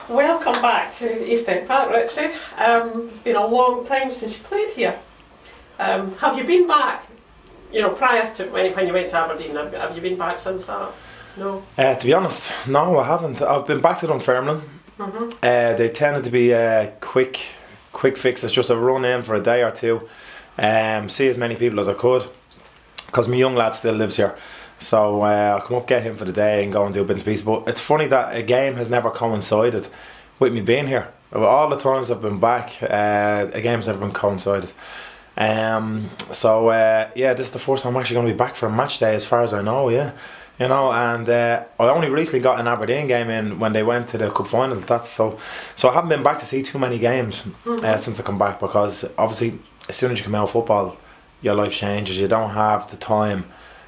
welcome back to East End Park, Richie. It's been a long time since you played here. Have you been back, prior to when you went to Aberdeen, have you been back since that? No? To be honest, no, I haven't. I've been back to Dunfermline. They tended to be quick fixes, just a run in for a day or two, see as many people as I could, because my young lad still lives here. So I'll come up, get him for the day and go and do bits and pieces. But it's funny that a game has never coincided with me being here. All the times I've been back, a game's never been coincided. This is the first time I'm actually going to be back for a match day, as far as I know. And I only recently got an Aberdeen game in when they went to the cup final. So I haven't been back to see too many games since I come back, because obviously as soon as you come out of football, your life changes. You don't have the time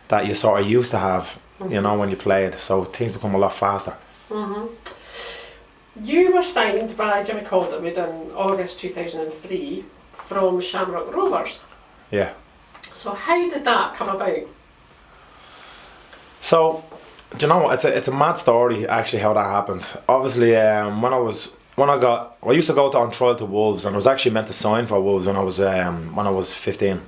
that you sort of used to have, when you played. So things become a lot faster. You were signed by Jimmy Calderwood in August 2003 from Shamrock Rovers. Yeah. So how did that come about? So, do you know what? It's a mad story actually how that happened. Obviously, I used to go on trial to Wolves, and I was actually meant to sign for Wolves when I was 15.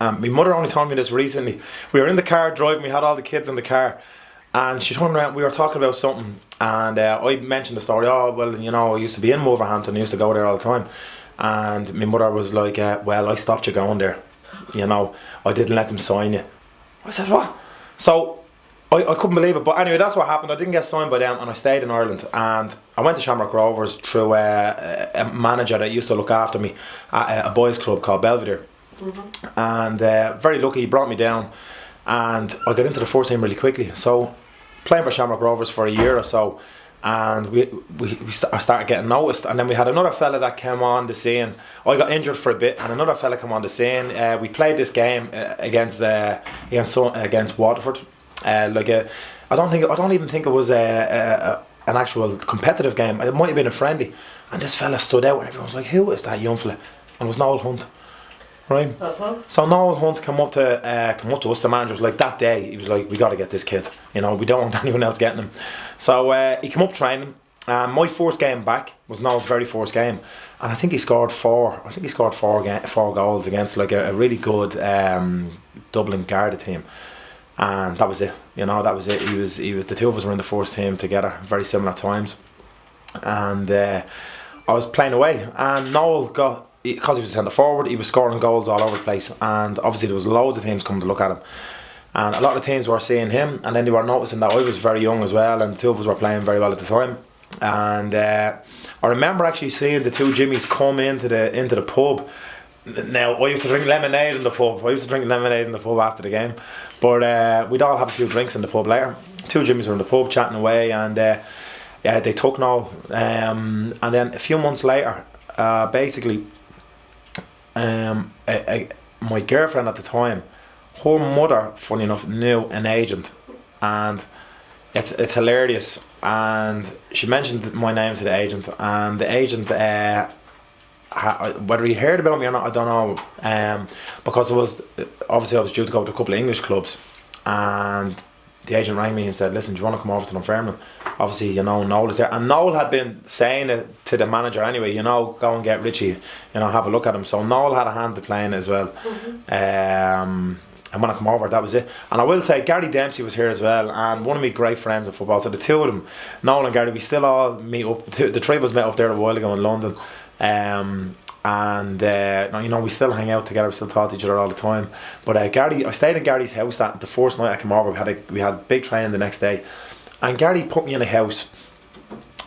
My mother only told me this recently. We were in the car driving, we had all the kids in the car, and she turned around, we were talking about something, and I mentioned the story. I used to be in Wolverhampton, I used to go there all the time, and my mother was like, well, I stopped you going there, I didn't let them sign you. I said, what? So I couldn't believe it, but anyway, that's what happened. I didn't get signed by them, and I stayed in Ireland, and I went to Shamrock Rovers through a manager that used to look after me at a boys club called Belvedere. And very lucky, he brought me down, and I got into the first team really quickly. So playing for Shamrock Rovers for a year or so, and I started getting noticed. And then we had another fella that came on the scene. I got injured for a bit, and another fella came on the scene. We played this game against Waterford. I don't even think it was an actual competitive game. It might have been a friendly. And this fella stood out, and everyone was like, "Who is that young fella?" And it was Noel Hunt. Right. So Noel Hunt came up to us. The manager was like, that day, he was like, "We got to get this kid. We don't want anyone else getting him." So he came up training. My first game back was Noel's very first game, and I think he scored four. I think he scored four goals against like a really good Dublin Garda team, and that was it. That was it. He was. The two of us were in the first team together, very similar times, and I was playing away, and Noel got. Because he was centre forward, he was scoring goals all over the place, and obviously there was loads of teams coming to look at him, and a lot of the teams were seeing him, and then they were noticing that I was very young as well, and the two of us were playing very well at the time. And I remember actually seeing the two Jimmies come into the pub. Now, I used to drink lemonade in the pub. After the game, but we'd all have a few drinks in the pub later. Two Jimmies were in the pub chatting away, and they took Noel, and then a few months later, basically. My girlfriend at the time, her mother, funny enough, knew an agent, and it's hilarious. And she mentioned my name to the agent, and the agent, whether he heard about me or not, I don't know, because I was due to go to a couple of English clubs, and the agent rang me and said, "Listen, do you want to come over to Dunfermline?" Obviously, Noel is there, and Noel had been saying it to the manager anyway. Go and get Richie. Have a look at him. So Noel had a hand to playing as well. And when I come over, that was it. And I will say, Gary Dempsey was here as well, and one of my great friends in football. So the two of them, Noel and Gary, we still all meet up. The three of us met up there a while ago in London. We still hang out together. We still talk to each other all the time. But Gary, I stayed in Gary's house the first night I came over. We had a big training the next day, and Gary put me in a house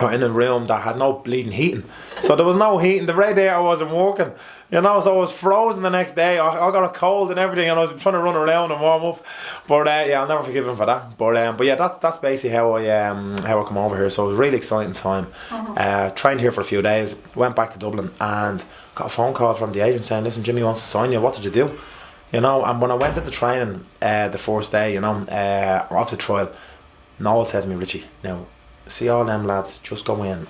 or in a room that had no bleeding heating. So there was no heating. The radiator wasn't working. So I was frozen the next day. I got a cold and everything, and I was trying to run around and warm up. But I'll never forgive him for that. But yeah, that's basically how I come over here. So it was a really exciting time. Trained here for a few days. Went back to Dublin and got a phone call from the agent saying, "Listen, Jimmy wants to sign you. What did you do?" And when I went into training the first day, off the trial, Noel said to me, "Richie, now see all them lads, just go in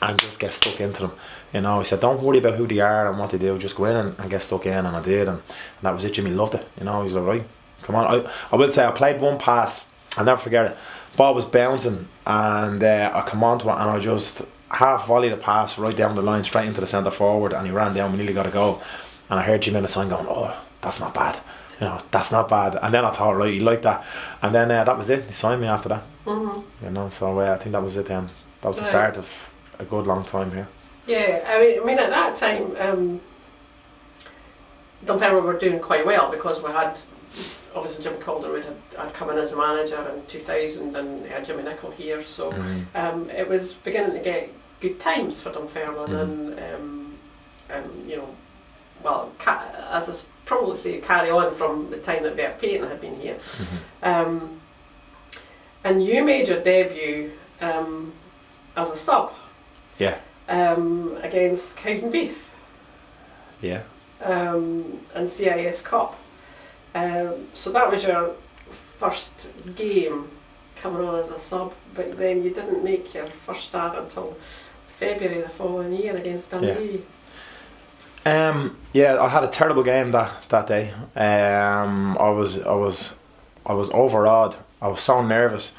and just get stuck into them." He said, "Don't worry about who they are and what they do, just go in and get stuck in." And I did, and that was it. Jimmy loved it. He's like, "Right, come on." I will say I played one pass I'll never forget it. Ball was bouncing, and I come onto it, and I just half volleyed a pass right down the line, straight into the centre forward, and he ran down. We nearly got a goal, and I heard Jim in the sign going, "Oh, that's not bad. That's not bad." And then I thought, right, he liked that, and then that was it. He signed me after that. So I think that was it. Then that was the start of a good long time here. Yeah, I mean at that time, Dunfermline were doing quite well because we had. Obviously Jim Calderwood had come in as a manager in 2000 and had Jimmy Nicholl here, so it was beginning to get good times for Dunfermline and as I probably say, carry on from the time that Bert Payton had been here. And you made your debut as a sub against Cowdenbeath and CIS Cup. So that was your first game coming on as a sub, but then you didn't make your first start until February the following year against Dundee. I had a terrible game that day. I was overawed. I was so nervous.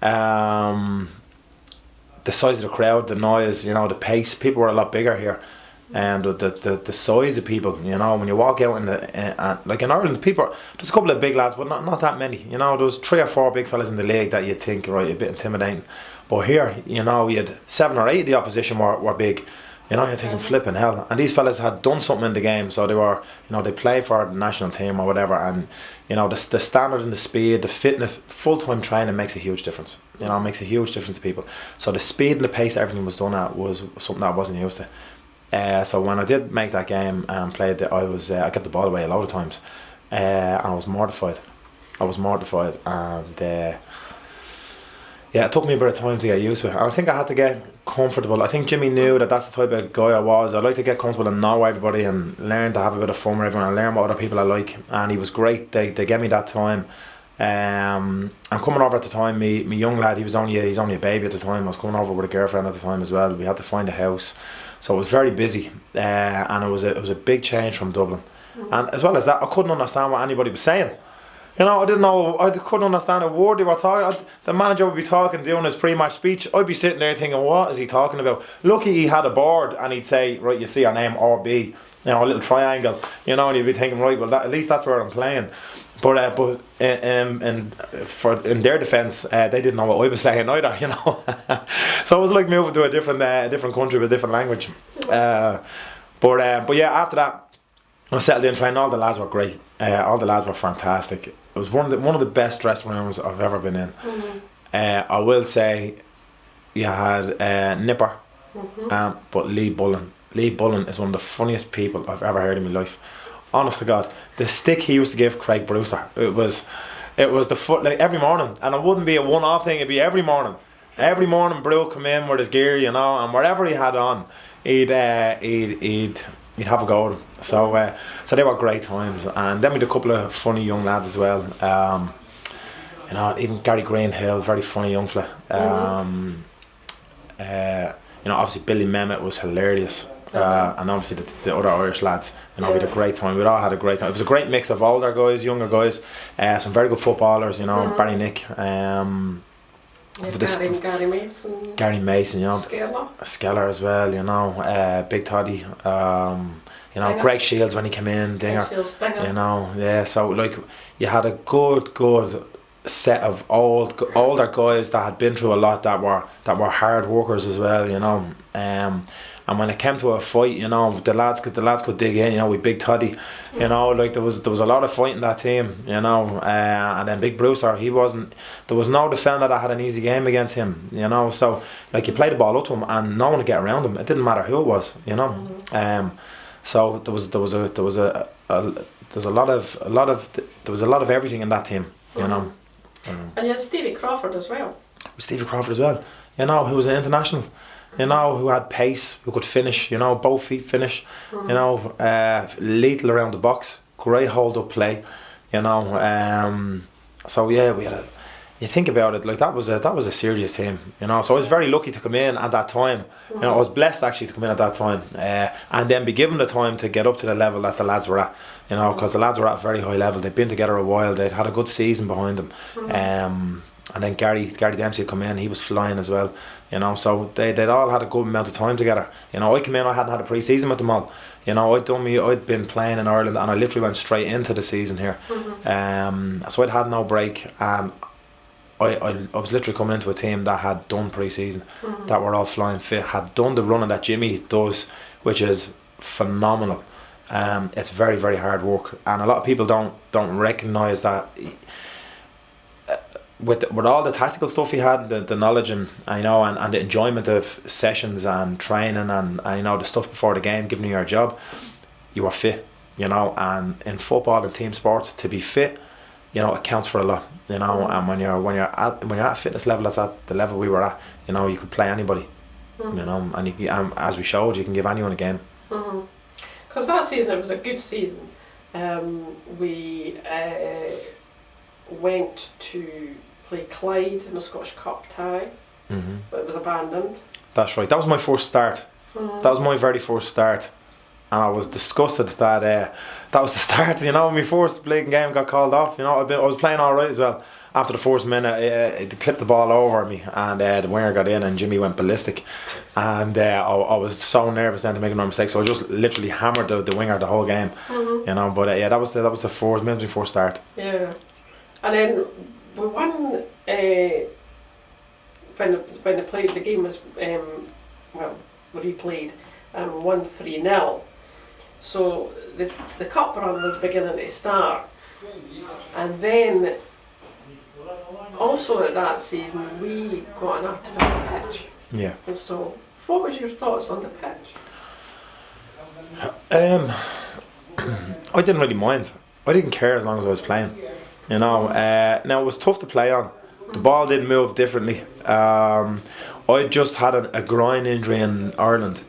The size of the crowd, the noise, the pace. People were a lot bigger here. And the size of people, when you walk out in like in Ireland, there's a couple of big lads, but not that many. There was 3 or 4 big fellas in the league that you'd think, right, a bit intimidating. But here, you had 7 or 8 of the opposition were big. You're thinking flipping hell. And these fellas had done something in the game, so they were, they played for the national team or whatever. And the standard and the speed, the fitness, full-time training makes a huge difference. It makes a huge difference to people. So the speed and the pace everything was done at was something that I wasn't used to. So when I did make that game and played it, I got the ball away a lot of times, and I was mortified. And it took me a bit of time to get used to it. And I think I had to get comfortable. I think Jimmy knew that that's the type of guy I was. I like to get comfortable and know everybody and learn to have a bit of fun with everyone and learn what other people I like. And he was great. They gave me that time. I'm coming over at the time. My young lad, he's only a baby at the time. I was coming over with a girlfriend at the time as well. We had to find a house. So it was very busy, and it was a big change from Dublin. And as well as that, I couldn't understand what anybody was saying. I didn't know, I couldn't understand a word they were talking. The manager would be talking, doing his pre-match speech. I'd be sitting there thinking, what is he talking about? Lucky he had a board and he'd say, right, you see our name RB, a little triangle, and you'd be thinking, right, well, at least that's where I'm playing. But in their defence, they didn't know what I was saying either, So it was like moving to a different country with a different language. But yeah, after that, I settled in training. All the lads were great. All the lads were fantastic. It was one of the best dressing rooms I've ever been in. I will say, you had Nipper, but Lee Bullen. Lee Bullen is one of the funniest people I've ever heard in my life. Honest to God, the stick he used to give Craig Brewster, it was the foot, like every morning, and it wouldn't be a one-off thing. It'd be every morning. Every morning, Brew would come in with his gear, and whatever he had on, he'd have a go at him. So they were great times, and then we had a couple of funny young lads as well. Even Gary Greenhill, very funny young fella. Obviously Billy Mehmet was hilarious. And obviously the other Irish lads, we had a great time. We all had a great time. It was a great mix of older guys, younger guys, some very good footballers, Barry Nick, Gary Mason, Skeller as well, Big Toddy, Greg Shields when he came in, Dinger, so like you had a good set of older guys that had been through a lot, that were hard workers as well, and when it came to a fight, the lads could dig in, with Big Toddy, like there was a lot of fight in that team, and then Big Brewster, there was no defender that had an easy game against him, so like you play the ball up to him and no one would get around him. It didn't matter who it was, so there was a lot of everything in that team, And you had Stevie Crawford as well. Who was an international. Who had pace, who could finish, both feet finish, lethal around the box, great hold up play, so yeah, you think about it, like that was a serious team, so I was very lucky to come in at that time, I was blessed actually to come in at that time, and then be given the time to get up to the level that the lads were at, because the lads were at a very high level. They'd been together a while, they'd had a good season behind them, and then Gary Dempsey had come in. He was flying as well. You know, so they'd all had a good amount of time together. You know, I came in, I hadn't had a pre-season with them all. You know, I'd been playing in Ireland, and I literally went straight into the season here. So I'd had no break, and I was literally coming into a team that had done pre-season, that were all flying fit, had done the running that Jimmy does, which is phenomenal. It's very, very hard work, and a lot of people don't recognise that. With all the tactical stuff he had, the knowledge and the enjoyment of sessions and training and the stuff before the game, giving you your job, you were fit, you know. And in football and team sports, to be fit, you know, it counts for a lot, you know. And when you're at a fitness level that's at the level we were at, you know, you could play anybody, you know, and as we showed, you can give anyone a game. Because that season, it was a good season. We went to play Clyde in the Scottish Cup tie, but it was abandoned. That's right. That was my first start. That was my very first start, and I was disgusted that that was the start. You know, my first league game got called off. You know, I was playing all right as well. After the first minute, it clipped the ball over me, and the winger got in, and Jimmy went ballistic, and I was so nervous then to make another mistake. So I just literally hammered the winger the whole game. You know, but that was the first, maybe my first start. Yeah, and then we won when they played. The game was replayed, 1-3-0. So the cup run was beginning to start, and then also at that season we got an artificial pitch. Yeah. And so, what was your thoughts on the pitch? I didn't really mind. I didn't care as long as I was playing. You know, now it was tough to play on. The ball didn't move differently. I just had a groin injury in Ireland.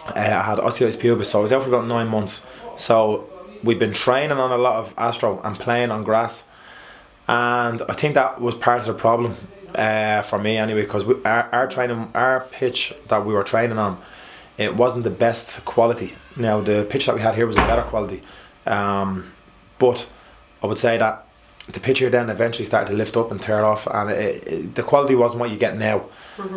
I had osteitis pubis, so I was out for about 9 months. So we'd been training on a lot of astro and playing on grass, and I think that was part of the problem for me anyway, because our pitch that we were training on, it wasn't the best quality. Now the pitch that we had here was a better quality, but I would say that the pitch here then eventually started to lift up and tear off, and the quality wasn't what you get now.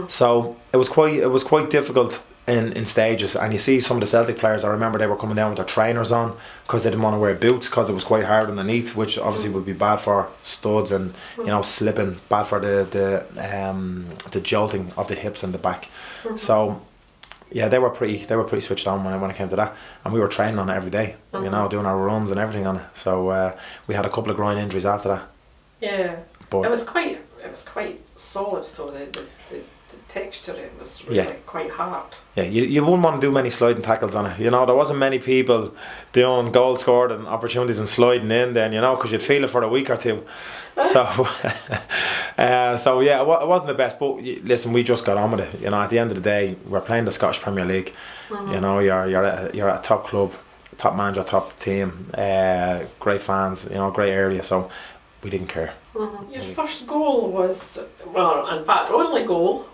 So it was quite difficult in stages. And you see some of the Celtic players, I remember they were coming down with their trainers on because they didn't want to wear boots because it was quite hard underneath, which obviously would be bad for studs and you know, slipping, bad for the jolting of the hips and the back. So yeah, they were pretty switched on when it came to that, and we were training on it every day, you know, doing our runs and everything on it. So we had a couple of groin injuries after that. Yeah, but it was quite solid. So the texture, it was really quite hard. Yeah, you wouldn't want to do many sliding tackles on it. You know, there wasn't many people doing goal scored and opportunities and sliding in then, you know, because you'd feel it for a week or two. So, so yeah, it wasn't the best. But listen, we just got on with it. You know, at the end of the day, we're playing the Scottish Premier League. You know, you're at a top club, top manager, top team, great fans. You know, great area. So we didn't care. Your first goal was, well, in fact, only goal.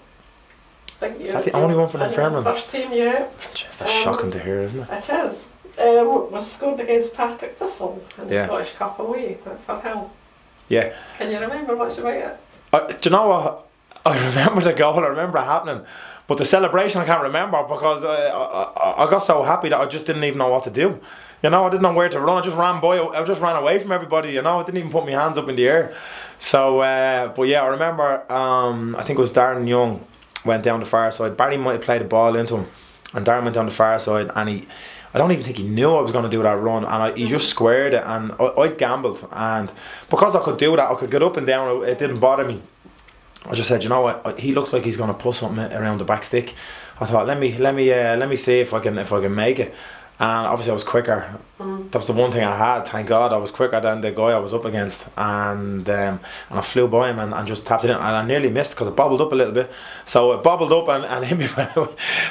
Is that the only one for the Fairman? First team, yeah. Jeez, that's shocking to hear, isn't it? It is. Was scored against Partick Thistle in the Scottish Cup away for Hill. Yeah. Can you remember much about it? Do you know what? I remember the goal, I remember it happening. But the celebration I can't remember because I got so happy that I just didn't even know what to do. You know, I didn't know where to run. I just ran away from everybody, you know. I didn't even put my hands up in the air. So, but yeah, I remember, I think it was Darren Young went down the far side. Barry might have played the ball into him, and Darren went down the far side, and I don't even think he knew I was going to do that run, and he just squared it, and I gambled, and because I could do that, I could get up and down, it didn't bother me. I just said, you know what, he looks like he's going to put something around the back stick. I thought, let me see if I can make it. And obviously I was quicker. That was the one thing I had, thank God. I was quicker than the guy I was up against, and I flew by him and just tapped it in, and I nearly missed because it bobbled up a little bit. So it bobbled up and hit me,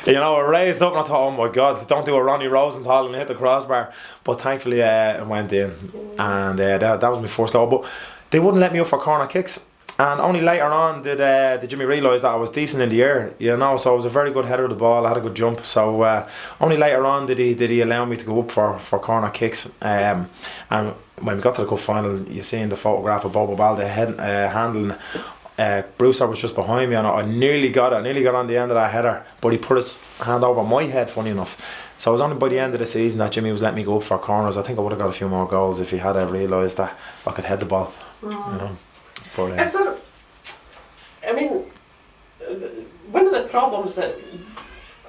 you know, it raised up, and I thought, oh my God, don't do a Ronnie Rosenthal and hit the crossbar. But thankfully it went in, and that was my first goal. But they wouldn't let me up for corner kicks. And only later on did Jimmy realise that I was decent in the air, you know. So I was a very good header of the ball. I had a good jump. So only later on did he allow me to go up for corner kicks. And when we got to the cup final, you see in the photograph of Bobo Balde handling. Brewster was just behind me, and I nearly got it. I nearly got on the end of that header, but he put his hand over my head, funny enough. So it was only by the end of the season that Jimmy was letting me go up for corners. I think I would have got a few more goals if he had realised that I could head the ball. You know. But, It's sort of, I mean, one of the problems that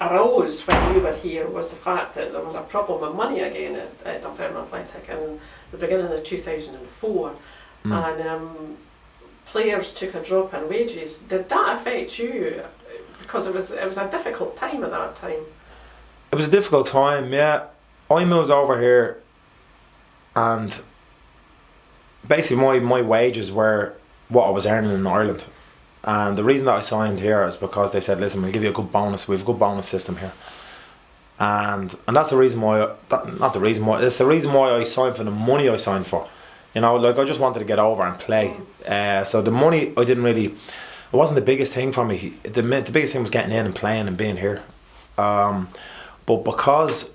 arose when you were here was the fact that there was a problem with money again at Dunfermline Athletic in the beginning of 2004, and players took a drop in wages. Did that affect you? Because it was a difficult time at that time. It was a difficult time, yeah. I moved over here, and basically my wages were what I was earning in Ireland. And the reason that I signed here is because they said, listen, we'll give you a good bonus. We have a good bonus system here. And that's the reason why, it's the reason why I signed for the money I signed for. You know, like I just wanted to get over and play. So the money, it wasn't the biggest thing for me. The biggest thing was getting in and playing and being here. But because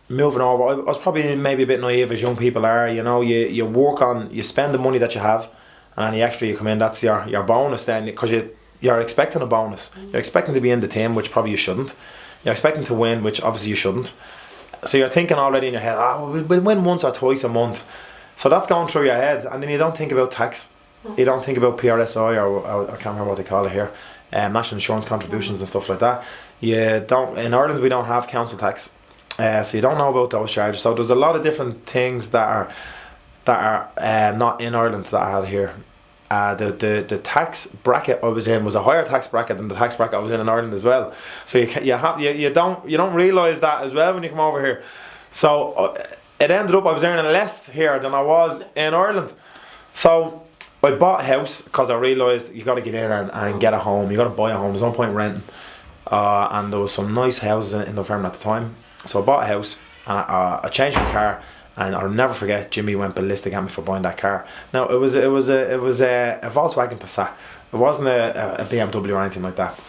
moving over, I was probably maybe a bit naive as young people are. You know, you spend the money that you have, and any extra you come in, that's your bonus then, because you're expecting a bonus. You're expecting to be in the team, which probably you shouldn't. You're expecting to win, which obviously you shouldn't. So you're thinking already in your head, we'll win once or twice a month. So that's going through your head, and then you don't think about tax. You don't think about PRSI, or I can't remember what they call it here, national insurance contributions and stuff like that. You don't. In Ireland, we don't have council tax, so you don't know about those charges. So there's a lot of different things that are not in Ireland that I had here. The tax bracket I was in was a higher tax bracket than the tax bracket I was in Ireland as well. So you don't realise that as well when you come over here. So it ended up I was earning less here than I was in Ireland. So I bought a house because I realised you got to get in and get a home. You got to buy a home. There's no point renting. And there was some nice houses in Dunfermline at the time. So I bought a house, and I changed my car. And I'll never forget, Jimmy went ballistic at me for buying that car. Now it was a Volkswagen Passat. It wasn't a BMW or anything like that.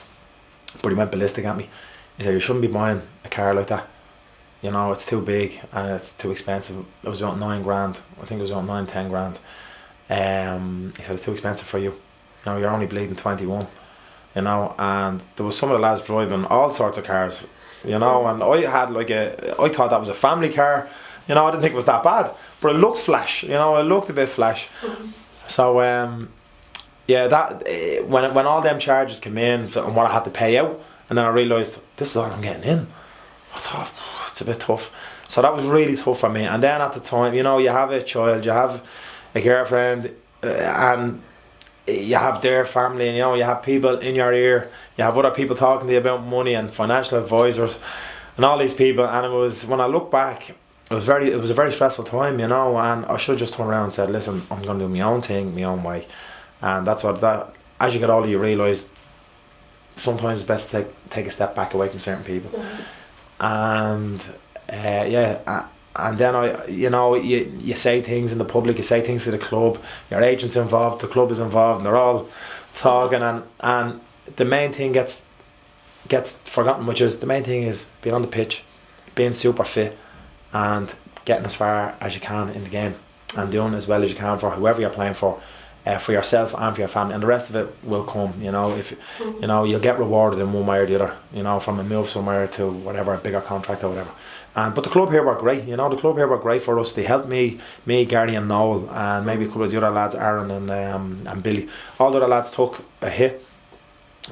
But he went ballistic at me. He said, you shouldn't be buying a car like that. You know, it's too big and it's too expensive. It was about 9 grand. I think it was about 9-10 grand. He said, it's too expensive for you. You know, you're only bleeding 21. You know, and there was some of the lads driving all sorts of cars. You know, and I thought that was a family car. You know, I didn't think it was that bad, but it looked flash. You know, it looked a bit flash. So when all them charges came in and what I had to pay out, and then I realised this is all I'm getting in. I thought it's a bit tough. So that was really tough for me. And then at the time, you know, you have a child, you have a girlfriend, and you have their family, and you know, you have people in your ear. You have other people talking to you about money and financial advisors, and all these people. And it was, when I look back, it was a very stressful time, you know, and I should have just turned around and said, listen, I'm going to do my own thing, my own way. And that's what as you get older, you realise sometimes it's best to take a step back away from certain people. And and then you say things in the public, you say things to the club, your agent's involved, the club is involved, and they're all talking, and the main thing gets forgotten, which is the main thing is being on the pitch, being super fit, and getting as far as you can in the game and doing as well as you can for whoever you're playing for yourself and for your family, and the rest of it will come. You know, if you know, you'll get rewarded in one way or the other, you know, from a move somewhere to whatever, a bigger contract or whatever. But the club here were great, you know, the club here were great for us. They helped me, Gary and Noel, and maybe a couple of the other lads, Aaron and Billy. All the other lads took a hit,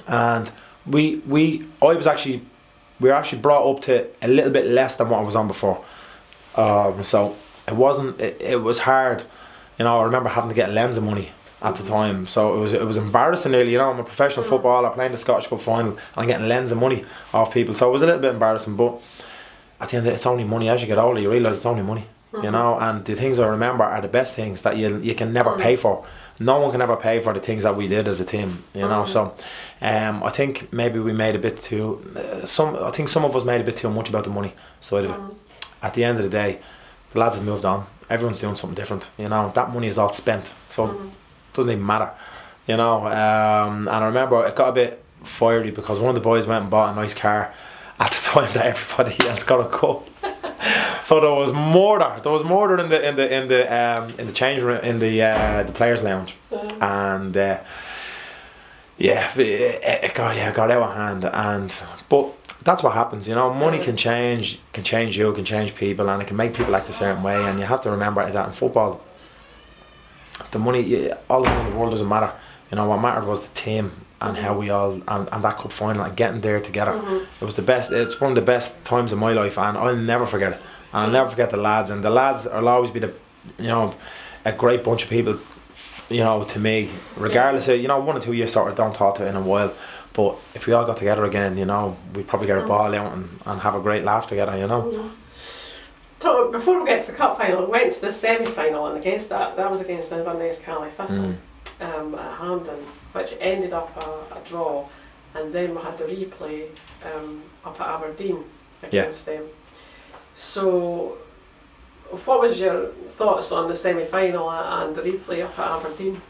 and we were actually brought up to a little bit less than what I was on before. So it was hard, you know. I remember having to get lens of money at the time, so it was embarrassing really, you know. I'm a professional footballer playing the Scottish Cup final and I'm getting lens of money off people, so it was a little bit embarrassing. But at the end of it, it's only money. As you get older, you realise it's only money, you know. And the things I remember are the best things that you can never pay for. No one can ever pay for the things that we did as a team, you know. So I think maybe we made a bit too some of us made a bit too much about the money side of it. At the end of the day, the lads have moved on. Everyone's doing something different, you know. That money is all spent, so it doesn't even matter. you know. And I remember it got a bit fiery because one of the boys went and bought a nice car at the time that everybody else got a cup. So there was murder. There was murder in the change room, in the players' lounge, and it got out of hand. But that's what happens, you know. Money can change you, can change people, and it can make people act a certain way. And you have to remember that in football, the money, all the money in the world doesn't matter. You know, what mattered was the team and how we all and that cup final and getting there together. It was the best. It's one of the best times of my life, and I'll never forget it. And I'll never forget the lads. And the lads will always be a great bunch of people, you know, to me. Regardless of, you know, 1 or 2 years sort of don't talk to in a while. But if we all got together again, you know, we'd probably get a ball out and have a great laugh together, you know. So before we get to the cup final, we went to the semi-final, and against that was against Inverness Calais at Hampden, which ended up a draw, and then we had the replay up at Aberdeen against them. So what was your thoughts on the semi-final and the replay up at Aberdeen?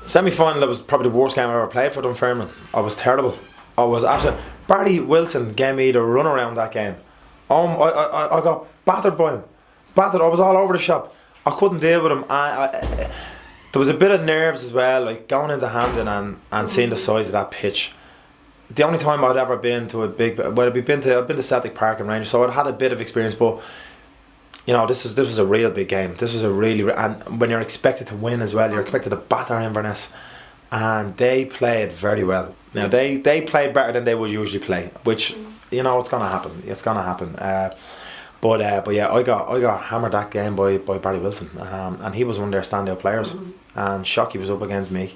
Semi-final, it was probably the worst game I ever played for Dunfermline. I was terrible. I was absolutely... Barry Wilson gave me the run around that game. I got battered by him. Battered. I was all over the shop. I couldn't deal with him. There was a bit of nerves as well, like going into Hampden and seeing the size of that pitch. The only time I'd ever been to a big... Well, I've been to Celtic Park and Rangers, so I'd had a bit of experience, but... You know, this was a real big game. This was a really... And when you're expected to win as well, you're expected to batter Inverness. And they played very well. Now, they played better than they would usually play, which, you know, it's going to happen. It's going to happen. But yeah, I got hammered that game by Barry Wilson. And he was one of their standout players. And Shockey was up against me.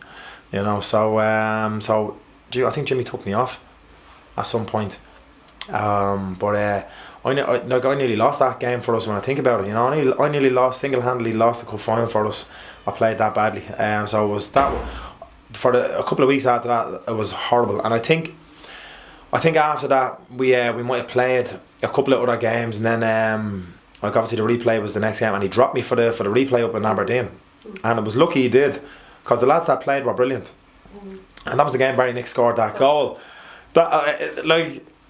You know, so I think Jimmy took me off at some point. I nearly lost that game for us when I think about it. You know, I nearly single-handedly lost the cup final for us. I played that badly, so it was that. For a couple of weeks after that, it was horrible. And I think after that we might have played a couple of other games, and then like obviously the replay was the next game, and he dropped me for the replay up in Aberdeen, and it was lucky he did, because the lads that played were brilliant, and that was the game Barry Nick scored that goal.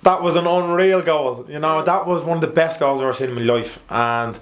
That was an unreal goal, you know. That was one of the best goals I've ever seen in my life, and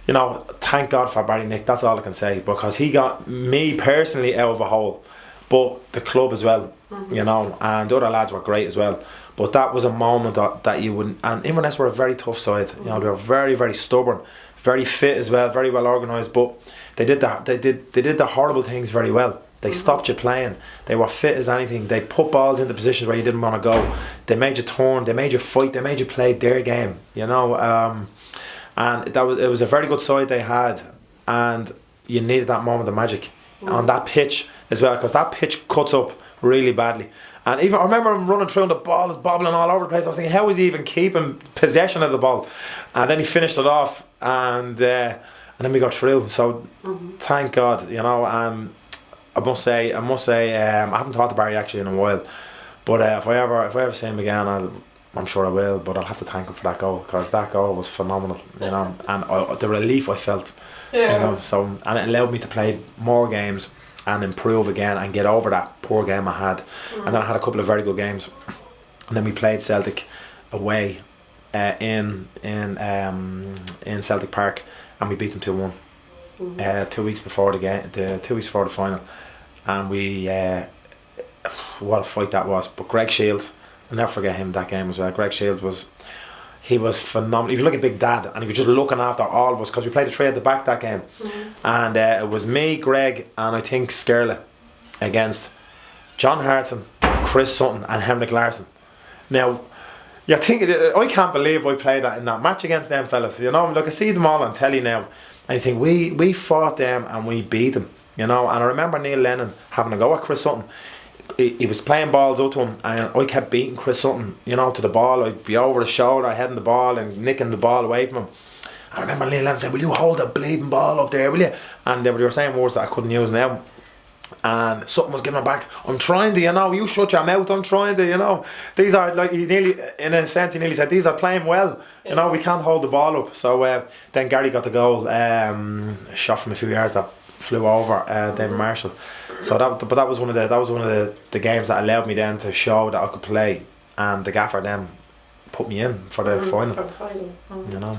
you know, thank God for Barry Nick. That's all I can say, because he got me personally out of a hole, but the club as well, you know, and the other lads were great as well. But that was a moment that you wouldn't. And Inverness were a very tough side, you know. They were very, very stubborn, very fit as well, very well organised. But they did the horrible things very well. They stopped you playing. They were fit as anything. They put balls into positions where you didn't want to go. They made you turn. They made you fight. They made you play their game. You know, and it was a very good side they had, and you needed that moment of magic on that pitch as well, because that pitch cuts up really badly. And even I remember him running through and the ball is bobbling all over the place. I was thinking, how is he even keeping possession of the ball? And then he finished it off, and then we got through. So thank God, you know. I must say, I haven't talked to Barry actually in a while, but if I ever see him again, I'm sure I will. But I'll have to thank him for that goal, because that goal was phenomenal, you know, and the relief I felt, you know. So, and it allowed me to play more games and improve again and get over that poor game I had. And then I had a couple of very good games, and then we played Celtic away in Celtic Park, and we beat them 2-1. 2 weeks before the game, 2 weeks before the final, and we what a fight that was. But Greg Shields, I'll never forget him that game as well. Greg Shields was phenomenal. He was like a big dad, and he was just looking after all of us, because we played a three at the back that game, and it was me, Greg, and I think Skerla against John Hartson, Chris Sutton, and Henrik Larsson. Now, I can't believe I played that in that match against them fellas. You know, like I see them all on telly now. And you think, we fought them and we beat them, you know. And I remember Neil Lennon having a go at Chris Sutton. He was playing balls out to him, and I kept beating Chris Sutton, you know, to the ball. I'd be over the shoulder, heading the ball and nicking the ball away from him. I remember Neil Lennon saying, will you hold the bleeding ball up there, will you? And they were saying words that I couldn't use now. And Sutton was giving it back. I'm trying to, you know, you shut your mouth, I'm trying to, you know. These are, like, he nearly said, these are playing well, you know, we can't hold the ball up. So then Gary got the goal, a shot from a few yards that flew over David Marshall. So that was one of the games that allowed me then to show that I could play, and the gaffer then put me in for the final. For the final. You know.